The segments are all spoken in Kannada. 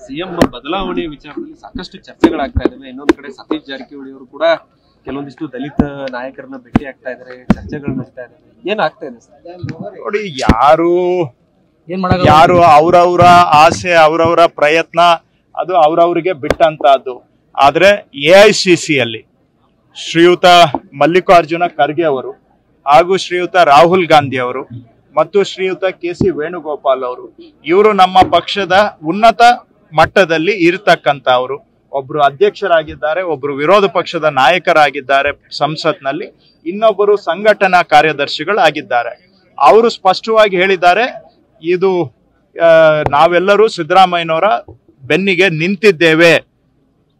ಸಿಎಂ ಬದಲಾವಣೆ ವಿಚಾರದಲ್ಲಿ ಸಾಕಷ್ಟು ಚರ್ಚೆಗಳಾಗ್ತಾ ಇದಾವೆ. ಇನ್ನೊಂದು ಕಡೆ ಸತೀಶ್ ಜಾರಕಿಹೊಳಿ ಅವರು ಕೂಡ ಕೆಲವೊಂದಿಷ್ಟು ದಲಿತ ನಾಯಕರನ್ನ ಭೇಟಿ ಆಗ್ತಾ ಇದಾರೆ, ಚರ್ಚೆಗಳು ನಡೀತಾ ಇದಾವೆ. ಏನಾಗ್ತಾ ಇದೆ ಸರ್? ನೋಡಿ, ಯಾರು ಅವರವರ ಆಸೆ, ಅವರವರ ಪ್ರಯತ್ನ, ಅದು ಅವರವರಿಗೆ ಬಿಟ್ಟಂತಹದ್ದು. ಆದ್ರೆ AICCಯಲ್ಲಿ ಶ್ರೀಯುತ ಮಲ್ಲಿಕಾರ್ಜುನ ಖರ್ಗೆ ಅವರು ಹಾಗೂ ಶ್ರೀಯುತ ರಾಹುಲ್ ಗಾಂಧಿ ಅವರು ಮತ್ತು ಶ್ರೀಯುತ KC ವೇಣುಗೋಪಾಲ್ ಅವರು, ಇವರು ನಮ್ಮ ಪಕ್ಷದ ಉನ್ನತ ಮಟ್ಟದಲ್ಲಿ ಇರತಕ್ಕಂತವರು. ಒಬ್ರು ಅಧ್ಯಕ್ಷರಾಗಿದ್ದಾರೆ, ಒಬ್ರು ವಿರೋಧ ಪಕ್ಷದ ನಾಯಕರಾಗಿದ್ದಾರೆ ಸಂಸತ್ನಲ್ಲಿ, ಇನ್ನೊಬ್ಬರು ಸಂಘಟನಾ ಕಾರ್ಯದರ್ಶಿಗಳಾಗಿದ್ದಾರೆ. ಅವರು ಸ್ಪಷ್ಟವಾಗಿ ಹೇಳಿದ್ದಾರೆ, ಇದು ನಾವೆಲ್ಲರೂ ಸಿದ್ದರಾಮಯ್ಯನವರ ಬೆನ್ನಿಗೆ ನಿಂತಿದ್ದೇವೆ,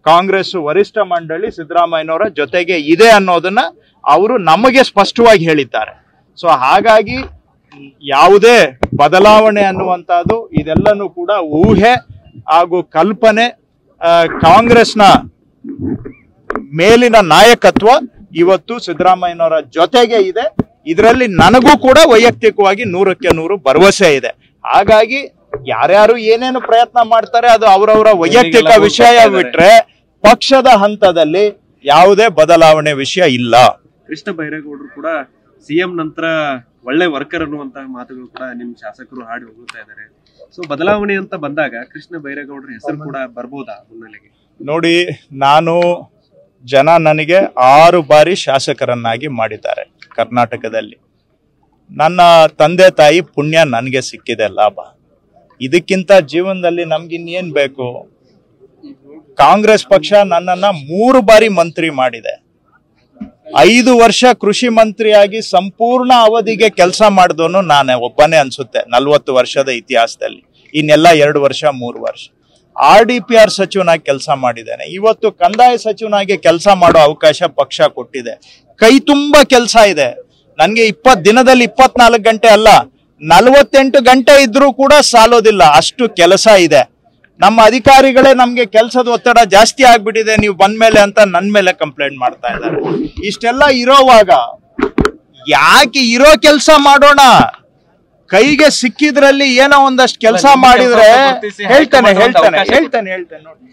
ಕಾಂಗ್ರೆಸ್ ವರಿಷ್ಠ ಮಂಡಳಿ ಸಿದ್ದರಾಮಯ್ಯನವರ ಜೊತೆಗೆ ಇದೆ ಅನ್ನೋದನ್ನ ಅವರು ನಮಗೆ ಸ್ಪಷ್ಟವಾಗಿ ಹೇಳಿದ್ದಾರೆ. ಸೊ ಹಾಗಾಗಿ ಯಾವುದೇ ಬದಲಾವಣೆ ಅನ್ನುವಂಥದ್ದು ಇದೆಲ್ಲನೂ ಕೂಡ ಊಹೆ ಹಾಗೂ ಕಲ್ಪನೆ. ಕಾಂಗ್ರೆಸ್ನ ಮೇಲಿನ ನಾಯಕತ್ವ ಇವತ್ತು ಸಿದ್ದರಾಮಯ್ಯನವರ ಜೊತೆಗೆ ಇದೆ. ಇದರಲ್ಲಿ ನನಗೂ ಕೂಡ ವೈಯಕ್ತಿಕವಾಗಿ 100ಕ್ಕೆ 100 ಭರವಸೆ ಇದೆ. ಹಾಗಾಗಿ ಯಾರ್ಯಾರು ಏನೇನು ಪ್ರಯತ್ನ ಮಾಡ್ತಾರೆ ಅದು ಅವರವರ ವೈಯಕ್ತಿಕ ವಿಷಯ ಬಿಟ್ರೆ ಪಕ್ಷದ ಹಂತದಲ್ಲಿ ಯಾವುದೇ ಬದಲಾವಣೆ ವಿಷಯ ಇಲ್ಲ. ಕೃಷ್ಣ ಬೈರೇಗೌಡರು ಕೂಡ ಸಿಎಂ ನಂತರ ಒಳ್ಳೆ ವರ್ಕರ್ ಅನ್ನುವಂತಹ ಮಾತುಗಳು ಕೂಡ ನಿಮ್ ಶಾಸಕರು ಹಾಡಿ ಹೋಗ್ತಾ ಇದ್ದಾರೆ. ಸೊ ಬದಲಾವಣೆ ಅಂತ ಬಂದಾಗ ಕೃಷ್ಣ ಬೈರೇಗೌಡರ ಹೆಸರು ಕೂಡ ಬರ್ಬೋದಾ ಮುನ್ನೆಲೆಗೆ? ನೋಡಿ, ಜನ ನನಗೆ 6 ಬಾರಿ ಶಾಸಕರನ್ನಾಗಿ ಮಾಡಿದ್ದಾರೆ ಕರ್ನಾಟಕದಲ್ಲಿ. ನನ್ನ ತಂದೆ ತಾಯಿ ಪುಣ್ಯ ನನಗೆ ಸಿಕ್ಕಿದೆ, ಲಾಭ. ಇದಕ್ಕಿಂತ ಜೀವನದಲ್ಲಿ ನಮ್ಗಿನ್ನೇನ್ ಬೇಕು? ಕಾಂಗ್ರೆಸ್ ಪಕ್ಷ ನನ್ನನ್ನ 3 ಬಾರಿ ಮಂತ್ರಿ ಮಾಡಿದೆ. 5 ವರ್ಷ ಕೃಷಿ ಮಂತ್ರಿಯಾಗಿ ಸಂಪೂರ್ಣ ಅವಧಿಗೆ ಕೆಲಸ ಮಾಡಿದವನು ನಾನೇ ಒಬ್ಬನೇ ಅನ್ಸುತ್ತೆ 40 ವರ್ಷದ ಇತಿಹಾಸದಲ್ಲಿ. ಇನ್ನೆಲ್ಲ 2 ವರ್ಷ 3 ವರ್ಷ RDPR ಸಚಿವನಾಗಿ ಕೆಲಸ ಮಾಡಿದ್ದೇನೆ. ಇವತ್ತು ಕಂದಾಯ ಸಚಿವನಾಗಿ ಕೆಲಸ ಮಾಡೋ ಅವಕಾಶ ಪಕ್ಷ ಕೊಟ್ಟಿದೆ. ಕೈ ತುಂಬಾ ಕೆಲಸ ಇದೆ ನನ್ಗೆ. 20 ದಿನದಲ್ಲಿ 24 ಗಂಟೆ ಅಲ್ಲ, 48 ಗಂಟೆ ಇದ್ರೂ ಕೂಡ ಸಾಲೋದಿಲ್ಲ, ಅಷ್ಟು ಕೆಲಸ ಇದೆ. ನಮ್ಮ ಅಧಿಕಾರಿಗಳೇ ನಮ್ಗೆ ಕೆಲಸದ ಒತ್ತಡ ಜಾಸ್ತಿ ಆಗ್ಬಿಟ್ಟಿದೆ ನೀವು ಬಂದ್ಮೇಲೆ ಅಂತ ನನ್ ಮೇಲೆ ಕಂಪ್ಲೇಂಟ್ ಮಾಡ್ತಾ ಇದ್ದಾರೆ. ಇಷ್ಟೆಲ್ಲ ಇರೋವಾಗ ಯಾಕೆ ಇರೋ ಕೆಲಸ ಮಾಡೋಣ? ಕೈಗೆ ಸಿಕ್ಕಿದ್ರಲ್ಲಿ ಏನೋ ಒಂದಷ್ಟು ಕೆಲಸ ಮಾಡಿದ್ರೆ ಹೇಳ್ತಾನೆ ನೋಡಿ,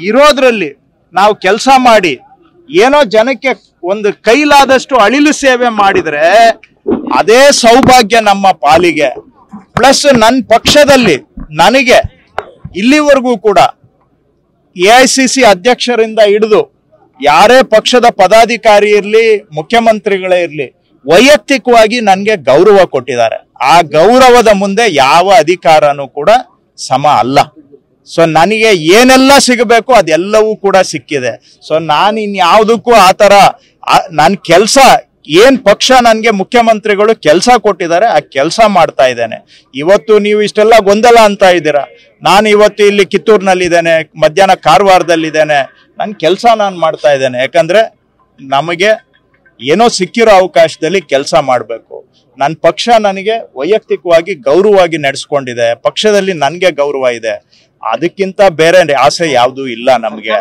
ಇರೋದ್ರಲ್ಲಿ ನಾವು ಕೆಲಸ ಮಾಡಿ ಏನೋ ಜನಕ್ಕೆ ಒಂದು ಕೈಲಾದಷ್ಟು ಅಳಿಲು ಸೇವೆ ಮಾಡಿದ್ರೆ ಅದೇ ಸೌಭಾಗ್ಯ ನಮ್ಮ ಪಾಲಿಗೆ. ಪ್ಲಸ್ ನನ್ನ ಪಕ್ಷದಲ್ಲಿ ನನಗೆ ಇಲ್ಲಿವರೆಗೂ ಕೂಡ AICC ಅಧ್ಯಕ್ಷರಿಂದ ಹಿಡಿದು ಯಾರೇ ಪಕ್ಷದ ಪದಾಧಿಕಾರಿ ಇರ್ಲಿ, ಮುಖ್ಯಮಂತ್ರಿಗಳೇ ಇರ್ಲಿ, ವೈಯಕ್ತಿಕವಾಗಿ ನನಗೆ ಗೌರವ ಕೊಟ್ಟಿದ್ದಾರೆ. ಆ ಗೌರವದ ಮುಂದೆ ಯಾವ ಅಧಿಕಾರನೂ ಕೂಡ ಸಮ ಅಲ್ಲ. ಸೊ ನನಗೆ ಏನೆಲ್ಲ ಸಿಗಬೇಕು ಅದೆಲ್ಲವೂ ಕೂಡ ಸಿಕ್ಕಿದೆ. ಸೊ ನಾನು ಇನ್ಯಾವುದಕ್ಕೂ ಆತರ ನನ್ನ ಕೆಲಸ ಏನ್ ಪಕ್ಷ ನನ್ಗೆ ಮುಖ್ಯಮಂತ್ರಿಗಳು ಕೆಲಸ ಕೊಟ್ಟಿದ್ದಾರೆ ಆ ಕೆಲಸ ಮಾಡ್ತಾ ಇದ್ದೇನೆ. ಇವತ್ತು ನೀವು ಇಷ್ಟೆಲ್ಲ ಗೊಂದಲ ಅಂತ ಇದ್ದೀರಾ. ನಾನು ಇವತ್ತು ಇಲ್ಲಿ ಕಿತ್ತೂರಿನಲ್ಲಿದ್ದೇನೆ, ಮಧ್ಯಾಹ್ನ ಕಾರವಾರದಲ್ಲಿದ್ದೇನೆ. ನನ್ನ ಕೆಲಸ ನಾನು ಮಾಡ್ತಾ ಇದ್ದೇನೆ. ಯಾಕಂದ್ರೆ ನಮಗೆ ಏನೋ ಸಿಕ್ಕಿರೋ ಅವಕಾಶದಲ್ಲಿ ಕೆಲಸ ಮಾಡಬೇಕು. ನನ್ನ ಪಕ್ಷ ನನಗೆ ವೈಯಕ್ತಿಕವಾಗಿ ಗೌರವವಾಗಿ ನಡೆಸ್ಕೊಂಡಿದೆ, ಪಕ್ಷದಲ್ಲಿ ನನಗೆ ಗೌರವ ಇದೆ. ಅದಕ್ಕಿಂತ ಬೇರೆ ಆಸೆ ಯಾವುದೂ ಇಲ್ಲ ನಮಗೆ.